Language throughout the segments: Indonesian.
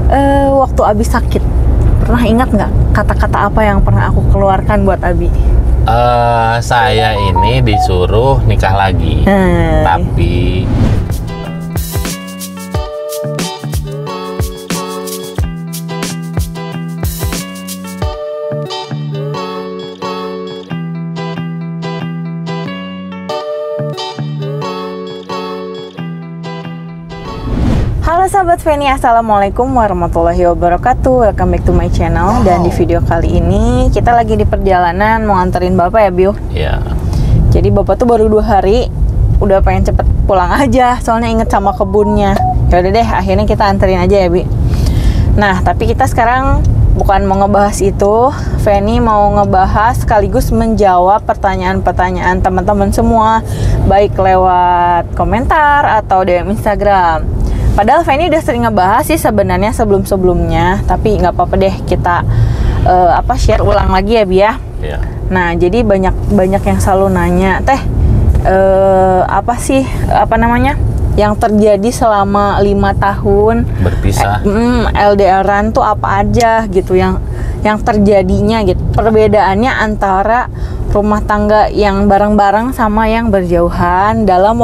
Waktu Abi sakit, pernah ingat nggak kata-kata apa yang pernah aku keluarkan buat Abi? Saya ini disuruh nikah lagi, tapi Halo sahabat Feni, assalamualaikum warahmatullahi wabarakatuh. Welcome back to my channel. Dan di video kali ini kita lagi di perjalanan mau anterin bapak ya, Bio? ya. Jadi bapak tuh baru 2 hari udah pengen cepet pulang aja, soalnya inget sama kebunnya. Ya udah deh, akhirnya kita anterin aja ya, Bi. Nah, tapi kita sekarang bukan mau ngebahas itu. Feni mau ngebahas sekaligus menjawab pertanyaan-pertanyaan teman-teman semua, baik lewat komentar atau DM Instagram. Padahal Feni udah sering ngebahas sih sebenarnya sebelum-sebelumnya, tapi nggak apa-apa deh kita share ulang lagi ya, Bi ya. Ya. Nah, jadi banyak yang selalu nanya, yang terjadi selama 5 tahun Berpisah. LDRan tuh apa aja gitu yang terjadinya gitu. Perbedaannya antara rumah tangga yang bareng-bareng sama yang berjauhan dalam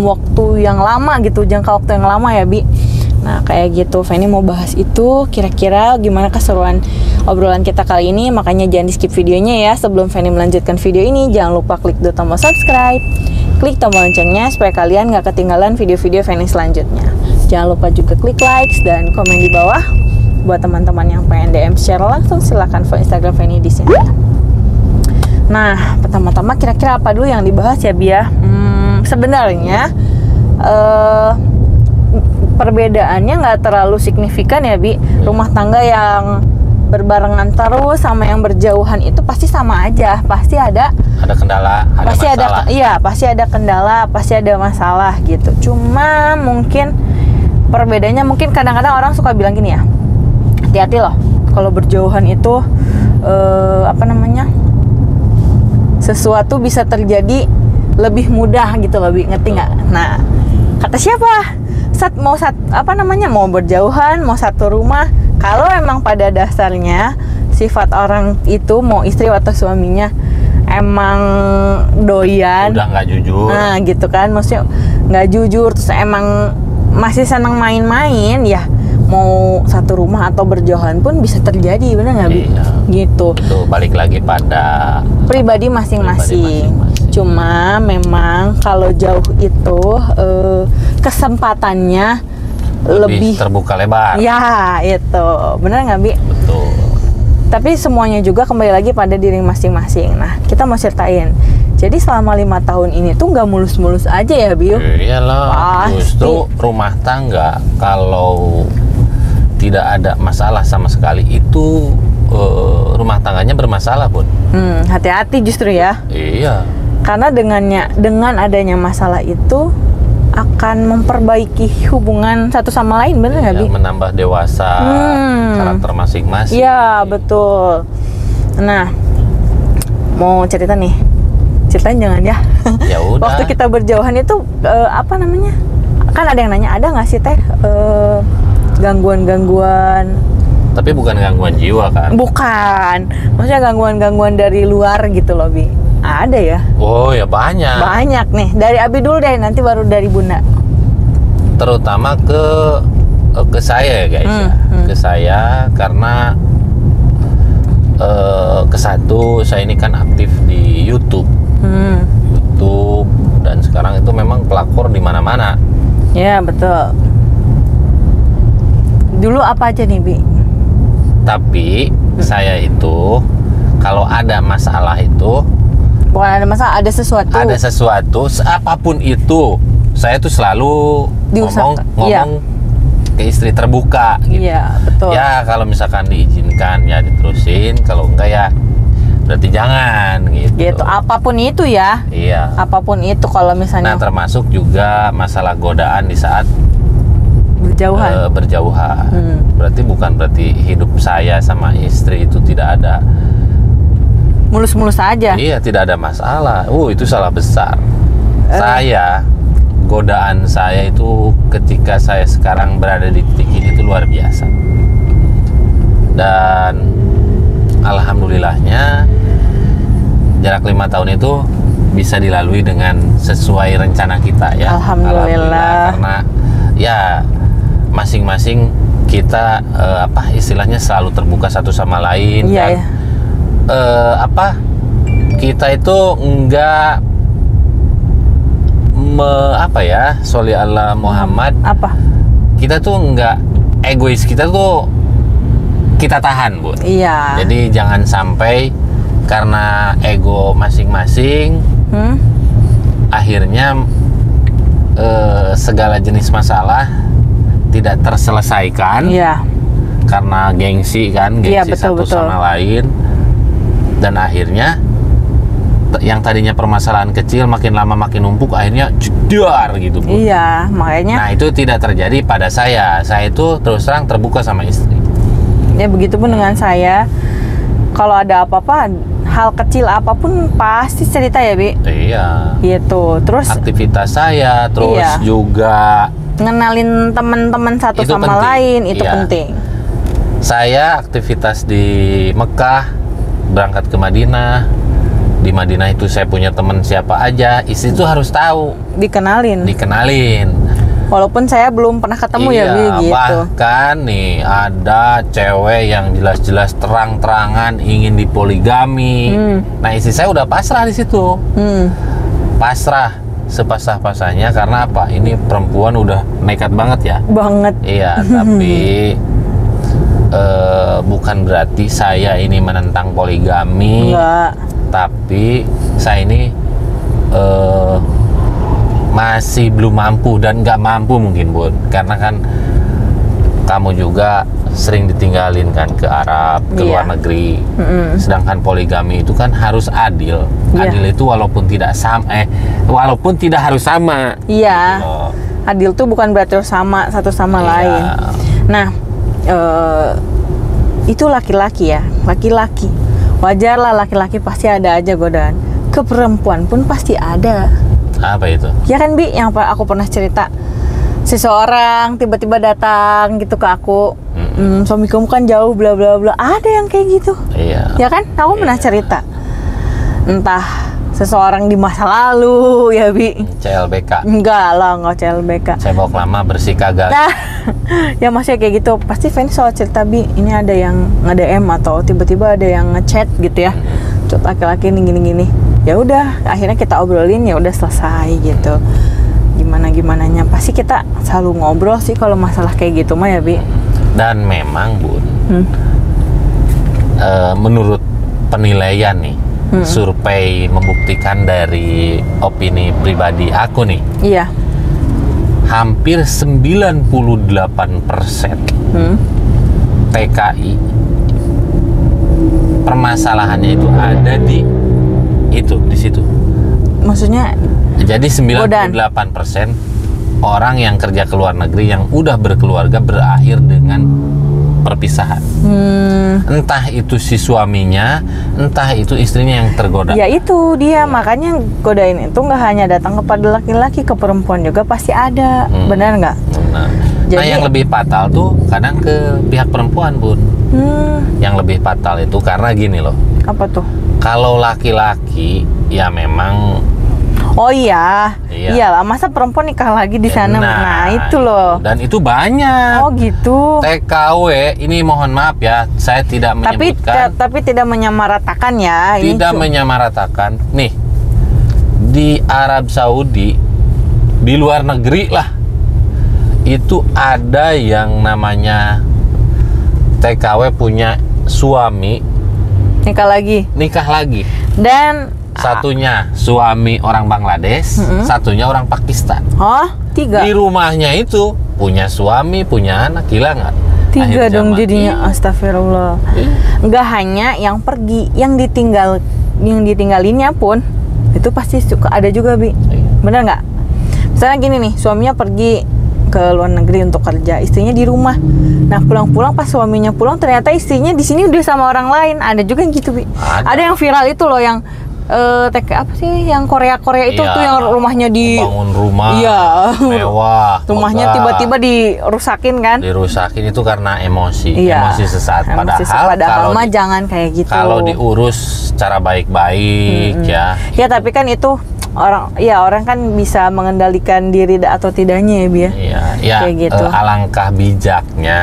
waktu yang lama gitu, jangka waktu yang lama ya, Bi. Nah, kayak gitu. Feni mau bahas itu, kira-kira gimana keseruan obrolan kita kali ini. Makanya jangan di skip videonya ya. Sebelum Feni melanjutkan video ini, jangan lupa klik tombol subscribe, klik tombol loncengnya supaya kalian gak ketinggalan video-video Feni selanjutnya. Jangan lupa juga klik likes dan komen di bawah. Buat teman-teman yang pengen DM share langsung, silahkan follow Instagram Feni di sini. Nah, pertama-tama kira-kira apa dulu yang dibahas ya, Bi ya? Sebenarnya perbedaannya nggak terlalu signifikan ya, Bi. Rumah tangga yang berbarengan terus sama yang berjauhan itu pasti sama aja, pasti ada Kendala, pasti masalah. pasti ada kendala, pasti ada masalah gitu. Cuma mungkin perbedaannya, mungkin kadang-kadang orang suka bilang gini ya, hati-hati loh kalau berjauhan itu sesuatu bisa terjadi lebih mudah gitu loh, Bi, ngerti nggak? Nah, kata siapa? Mau berjauhan, mau satu rumah, kalau emang pada dasarnya sifat orang itu, mau istri atau suaminya, emang doyan, Udah nggak jujur. nah gitu kan, maksudnya nggak jujur, terus emang masih senang main-main, ya mau satu rumah atau berjauhan pun bisa terjadi, bener nggak, Bi? Iya. Gitu. Itu balik lagi pada Pribadi masing-masing. Cuma memang kalau jauh itu kesempatannya lebih terbuka lebar. ya, itu bener nggak, Bi? Betul. Tapi semuanya juga kembali lagi pada diri masing-masing. Nah, kita mau ceritain. Jadi selama 5 tahun ini tuh nggak mulus-mulus aja ya, Bio? Iyalah, Pasti. justru rumah tangga kalau tidak ada masalah sama sekali itu rumah tangganya bermasalah, Bun. Hati-hati justru ya. Iya. Karena dengan adanya masalah itu akan memperbaiki hubungan satu sama lain, bener nggak, Bi? Menambah dewasa karakter masing-masing. Iya, betul. Nah, mau cerita nih. Ceritain jangan ya. Ya udah. Waktu kita berjauhan itu kan ada yang nanya, ada nggak sih gangguan-gangguan? Tapi bukan gangguan jiwa kan? Bukan, maksudnya gangguan-gangguan dari luar gitu loh, Bi. Ada ya? Oh ya banyak. Banyak nih. Dari Abi dulu deh, nanti baru dari Bunda. Terutama ke saya ya, guys. Ke saya karena kesatu saya ini kan aktif di YouTube. YouTube, dan sekarang itu memang pelakor di mana-mana. Ya, betul. Dulu apa aja nih, Bi? Tapi saya itu kalau ada masalah itu, Bukan ada masalah, ada sesuatu. ada sesuatu, apapun itu, saya tuh selalu Diusahakan. ngomong Iya. ke istri, terbuka gitu. Iya, betul. Ya kalau misalkan diizinkan ya diterusin, kalau enggak ya berarti jangan gitu. Gitu, apapun itu ya. Iya. Apapun itu, kalau Nah, misalnya termasuk juga masalah godaan di saat berjauhan. berjauhan. Berarti bukan berarti hidup saya sama istri itu tidak ada, Mulus-mulus aja. iya, tidak ada masalah. Itu salah besar. Godaan saya itu ketika saya sekarang berada di titik ini itu luar biasa. Dan alhamdulillahnya jarak 5 tahun itu bisa dilalui dengan sesuai rencana kita ya. Alhamdulillah. Karena ya masing-masing kita istilahnya selalu terbuka satu sama lain. Iya, Dan ya. Kita itu enggak sholli ala Muhammad. Apa? Kita tuh enggak egois, kita tuh kita tahan, Bu. Iya. Jadi jangan sampai karena ego masing-masing akhirnya segala jenis masalah tidak terselesaikan. Iya. Karena gengsi kan, Iya, gengsi satu betul. sama lain, dan akhirnya yang tadinya permasalahan kecil makin lama makin numpuk, akhirnya jedar gitu, Bu. Iya, makanya Nah, itu tidak terjadi pada saya. Saya itu terus terang terbuka sama istri. ya begitupun dengan saya. Kalau ada apa-apa, hal kecil apapun pasti cerita ya, Bi. Iya. Gitu. Terus Aktivitas saya, terus Iya. juga ngenalin teman-teman satu Itu sama penting. lain itu Iya. penting. saya aktivitas di Mekah, berangkat ke Madinah. Di Madinah itu saya punya teman siapa aja, istri itu harus tahu, Dikenalin. dikenalin. Walaupun saya belum pernah ketemu ya, Bi, gitu. Bahkan nih ada cewek yang jelas-jelas terang-terangan ingin dipoligami. Nah, istri saya udah pasrah di situ. Pasrah sepasrah-pasrahnya, karena apa? Ini perempuan udah nekat banget ya. Banget. Iya, tapi bukan berarti saya ini menentang poligami. Enggak. Tapi saya ini masih belum mampu dan nggak mampu mungkin, Bun, karena kan kamu juga sering ditinggalin kan ke Arab, ke Iya. luar negeri. Sedangkan poligami itu kan harus adil. Iya. Adil itu walaupun tidak harus sama. Iya. Gitu loh. Adil tuh bukan berarti sama satu sama Iya. lain. Nah, itu laki-laki ya, laki-laki. Wajar lah, laki-laki pasti ada aja godaan. Ke perempuan pun pasti ada. Apa itu? Ya kan, Bi, yang aku pernah cerita, seseorang tiba-tiba datang gitu ke aku, suami kamu kan jauh bla bla bla. Ada yang kayak gitu. Iya. Ya kan, aku pernah cerita. Entah seseorang di masa lalu ya, Bi. CLBK. Enggak lah, nggak CLBK. Cebok lama bersih kagak. Nah, ya masih kayak gitu. Pasti fans soal cerita, Bi, ini ada yang nge-DM atau tiba-tiba ada yang ngechat gitu ya. Chat laki-laki ini gini-gini. Ya udah, akhirnya kita obrolin, ya udah selesai gitu. Gimana-gimananya pasti kita selalu ngobrol sih kalau masalah kayak gitu mah ya, Bi. Dan memang, Bun, menurut penilaian nih, survei membuktikan dari opini pribadi aku nih, Iya. hampir 98% TKI permasalahannya itu ada di situ. Maksudnya Jadi 98% orang yang kerja ke luar negeri yang udah berkeluarga berakhir dengan perpisahan. Entah itu si suaminya, entah itu istrinya yang tergoda. ya itu dia, makanya godain itu nggak hanya datang kepada laki-laki, ke perempuan juga pasti ada. Benar nggak? Nah, Jadi- yang lebih fatal tuh kadang ke pihak perempuan, Bun. Yang lebih fatal itu karena gini loh. Apa tuh? Kalau laki-laki ya memang Oh iya, Iya. iyalah, masa perempuan nikah lagi di sana? Nah, itu loh. Dan itu banyak. Oh gitu. TKW ini mohon maaf ya, saya tidak menyebutkan, Tapi tidak menyamaratakan ya. Ini tidak menyamaratakan. Nih, di Arab Saudi, di luar negeri lah, itu ada yang namanya TKW punya suami nikah lagi. nikah lagi. Dan Satunya suami orang Bangladesh, satunya orang Pakistan. oh, 3. Di rumahnya itu punya suami, punya anak, gila nggak? 3 Akhir dong zaman. jadinya. Astagfirullah. Nggak hanya yang pergi, yang ditinggalinnya pun itu pasti suka ada juga, Bi. Bener nggak? Misalnya gini nih, suaminya pergi ke luar negeri untuk kerja, istrinya di rumah. Nah, pulang-pulang pas suaminya pulang ternyata istrinya di sini udah sama orang lain. Ada juga yang gitu, Bi. Ada. Ada yang viral itu loh, yang apa sih yang Korea itu Iya, tuh yang rumahnya bangun rumah Iya. mewah, rumahnya megah, tiba-tiba dirusakin kan? dirusakin itu karena emosi, Iya. emosi sesaat. Emosi Padahal kalau mah jangan kayak gitu. kalau diurus secara baik-baik ya. Ya tapi kan itu orang kan bisa mengendalikan diri atau tidaknya ya Bi ya. Iya, ya Kayak gitu. alangkah bijaknya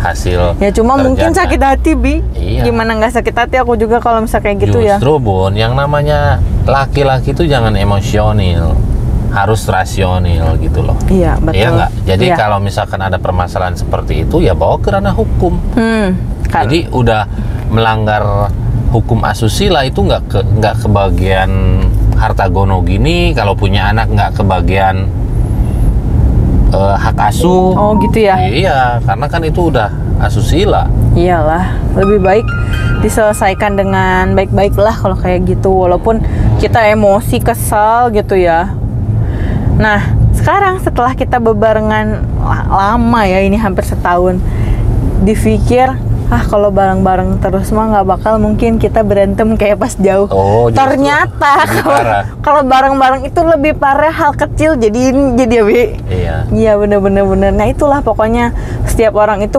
hasil. Ya cuma mungkin kerjanya. sakit hati Bi. Iya. Gimana nggak sakit hati aku juga kalau misalnya kayak gitu ya. Justru Bun, yang namanya laki-laki itu jangan emosional, harus rasional gitu loh. Iya betul. Iya nggak? Jadi Iya. kalau misalkan ada permasalahan seperti itu ya bawa ke ranah hukum. Kan. Jadi udah melanggar hukum asusila itu nggak kebagian harta gono gini, kalau punya anak nggak kebagian hak asuh. Oh gitu ya. Iya, karena kan itu udah asusila. Iyalah, lebih baik diselesaikan dengan baik-baik lah kalau kayak gitu, walaupun kita emosi, kesal gitu ya. Nah, sekarang setelah kita bebarengan lama ya, ini hampir setahun, dipikir, kalau bareng-bareng terus mah nggak bakal mungkin kita berantem kayak pas jauh. Oh, justru Ternyata lebih parah. kalau bareng-bareng itu lebih parah, hal kecil jadi ya Bi. Iya. Iya bener. Nah itulah pokoknya setiap orang itu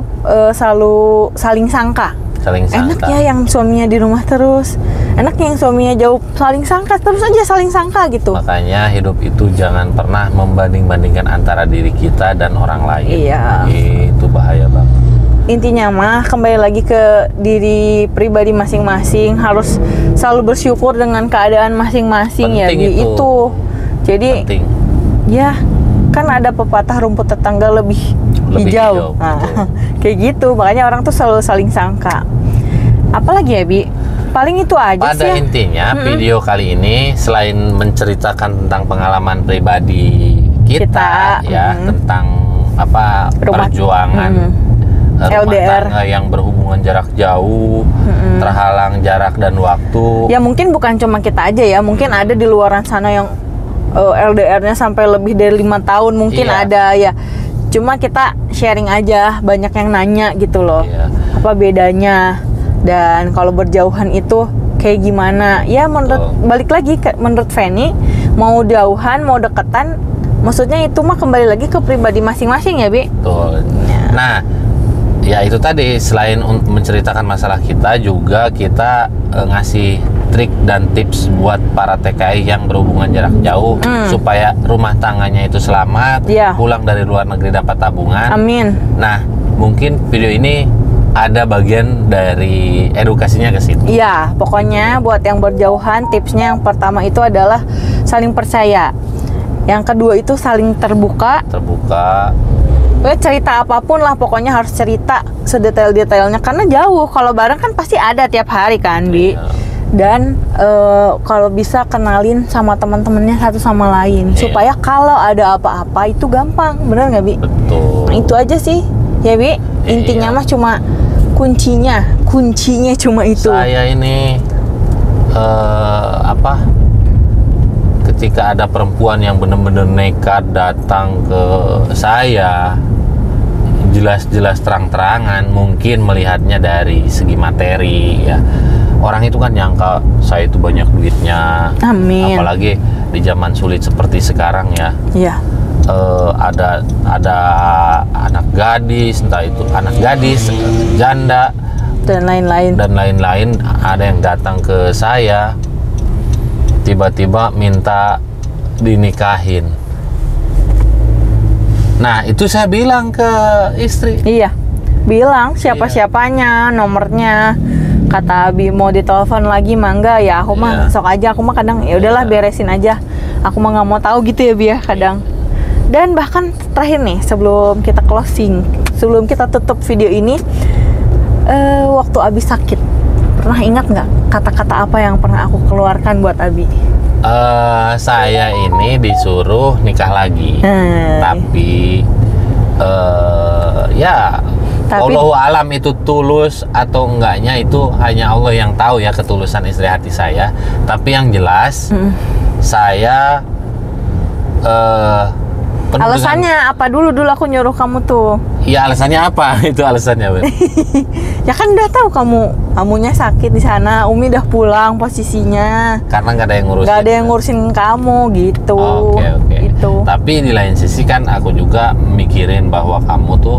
selalu saling sangka. Saling Enak sangka. ya yang suaminya di rumah terus, enak yang suaminya jauh, saling sangka terus aja, saling sangka gitu. Makanya hidup itu jangan pernah membanding-bandingkan antara diri kita dan orang lain. Iya. Itu bahaya banget. Intinya mah kembali lagi ke diri pribadi masing-masing, harus selalu bersyukur dengan keadaan masing-masing ya Penting Bi. itu. Jadi Penting. ya kan ada pepatah rumput tetangga lebih hijau. Nah, betul. kayak gitu, makanya orang tuh selalu saling sangka. Apalagi ya Bi, paling itu aja Pada sih ya. intinya video kali ini selain menceritakan tentang pengalaman pribadi kita ya, tentang apa perjuangan rumah LDR. tangga yang berhubungan jarak jauh, terhalang jarak dan waktu. Ya mungkin bukan cuma kita aja ya, mungkin ada di luaran sana yang LDR-nya sampai lebih dari 5 tahun mungkin Iya. ada ya. Cuma kita sharing aja, banyak yang nanya gitu loh. Iya. Apa bedanya? Dan kalau berjauhan itu kayak gimana? Ya menurut balik lagi menurut Fanny, mau jauhan, mau deketan, maksudnya itu mah kembali lagi ke pribadi masing-masing ya, Bi. Betul. Nah, ya itu tadi selain menceritakan masalah kita juga kita ngasih trik dan tips buat para TKI yang berhubungan jarak jauh supaya rumah tangganya itu selamat, Iya. pulang dari luar negeri dapat tabungan. Amin. Nah, mungkin video ini ada bagian dari edukasinya ke situ. Iya, pokoknya buat yang berjauhan, tipsnya yang pertama itu adalah saling percaya. Yang kedua itu saling terbuka. Terbuka. Cerita apapun lah, pokoknya harus cerita sedetail-detailnya karena jauh. Kalau bareng kan pasti ada tiap hari kan, Bi. Iya. Dan kalau bisa kenalin sama teman-temannya satu sama lain supaya kalau ada apa-apa itu gampang, bener nggak Bi? Betul. Nah, itu aja sih, ya Bi. Intinya mah cuma kuncinya cuma itu. Saya ini ketika ada perempuan yang benar-benar nekat datang ke saya, jelas-jelas terang-terangan, mungkin melihatnya dari segi materi ya. Orang itu kan nyangka saya itu banyak duitnya. Amin. Apalagi di zaman sulit seperti sekarang ya. Iya. Ada anak gadis, entah itu anak gadis, janda Dan lain-lain. Ada yang datang ke saya tiba-tiba minta dinikahin. Nah, itu saya bilang ke istri. Iya. Bilang siapa-siapanya, nomornya. Kata Abi mau ditelepon lagi mangga ya, aku mah sok aja, aku mah kadang ya udahlah beresin aja. Aku mah nggak mau tahu gitu ya Bi ya kadang. Dan bahkan terakhir nih sebelum kita closing, sebelum kita tutup video ini, waktu Abi sakit, pernah ingat nggak kata-kata apa yang pernah aku keluarkan buat Abi? Saya ini disuruh nikah lagi, tapi Wallahu alam itu tulus atau enggaknya itu hanya Allah yang tahu ya, ketulusan istri hati saya. Tapi yang jelas saya Penuh Alasannya apa dulu aku nyuruh kamu tuh? Ya alasannya apa? Itu alasannya, Beb. Ya kan udah tahu kamunya sakit di sana, Umi udah pulang posisinya. Karena nggak ada yang ngurusin. Nggak ada yang ngurusin kamu gitu. Oke. Itu. Tapi di lain sisi kan aku juga mikirin bahwa kamu tuh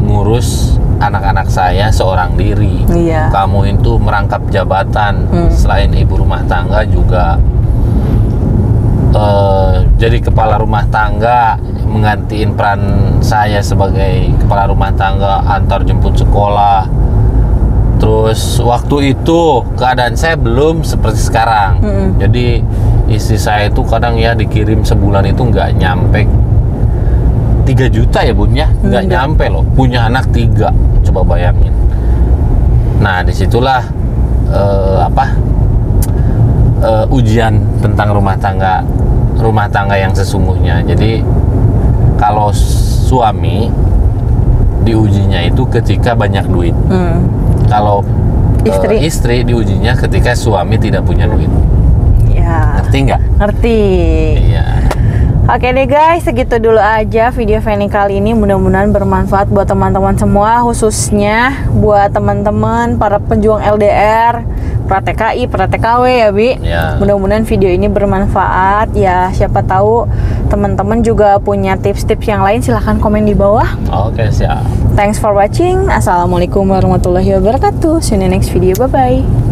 ngurus anak-anak saya seorang diri. Iya. Kamu itu merangkap jabatan, selain ibu rumah tangga juga jadi kepala rumah tangga, menggantiin peran saya sebagai kepala rumah tangga, antar jemput sekolah. Terus waktu itu keadaan saya belum seperti sekarang. Jadi istri saya itu kadang ya dikirim sebulan itu nggak nyampe 3 juta ya Bun ya, nggak nyampe loh. Punya anak 3, coba bayangin. Nah disitulah ujian tentang rumah tangga yang sesungguhnya. Jadi kalau suami diujinya itu ketika banyak duit. Kalau istri diujinya ketika suami tidak punya duit. Ya. Ngerti nggak? Ngerti. Iya. Oke deh guys, segitu dulu aja video Feni kali ini. Mudah-mudahan bermanfaat buat teman-teman semua, khususnya buat teman-teman para pejuang LDR, pra TKI, pra TKW ya Bi. Ya. Mudah-mudahan video ini bermanfaat ya. Siapa tahu teman-teman juga punya tips-tips yang lain, silahkan komen di bawah. Oke, siap. Thanks for watching. Assalamualaikum warahmatullahi wabarakatuh. See you in the next video. Bye-bye.